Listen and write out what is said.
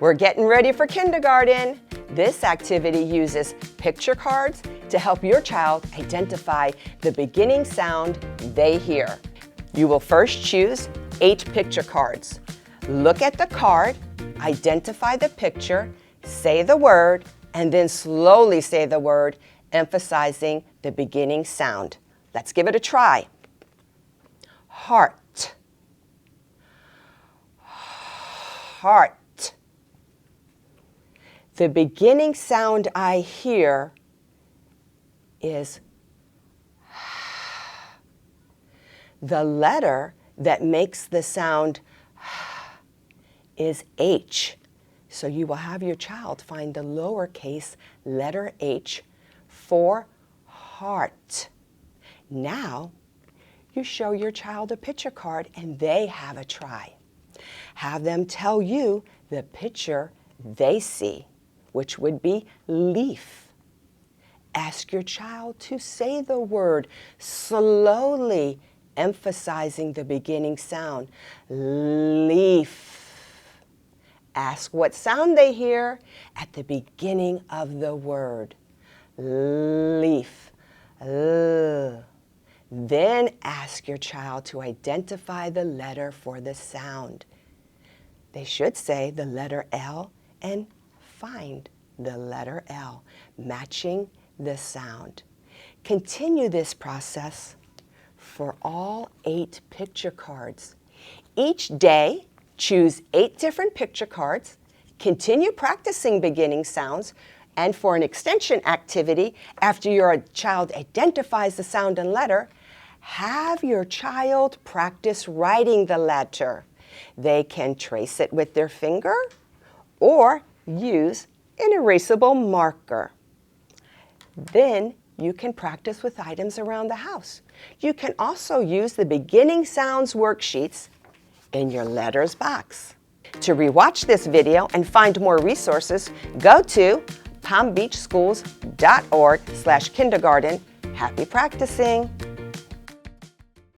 We're getting ready for kindergarten. This activity uses picture cards to help your child identify the beginning sound they hear. You will first choose 8 picture cards. Look at the card, identify the picture, say the word, and then slowly say the word, emphasizing the beginning sound. Let's give it a try. Heart. Heart. The beginning sound I hear is the letter that makes the sound is H. So you will have your child find the lowercase letter H for heart. Now, you show your child a picture card and they have a try. Have them tell you the picture they see, which would be leaf. Ask your child to say the word slowly, emphasizing the beginning sound, leaf. Ask what sound they hear at the beginning of the word, leaf. Then ask your child to identify the letter for the sound. They should say the letter L and find the letter L, matching the sound. Continue this process for all 8 picture cards. Each day, choose 8 different picture cards, continue practicing beginning sounds, and for an extension activity, after your child identifies the sound and letter, have your child practice writing the letter. They can trace it with their finger or use an erasable marker. Then you can practice with items around the house. You can also use the beginning sounds worksheets in your letters box. To rewatch this video and find more resources, go to palmbeachschools.org/kindergarten. Happy practicing!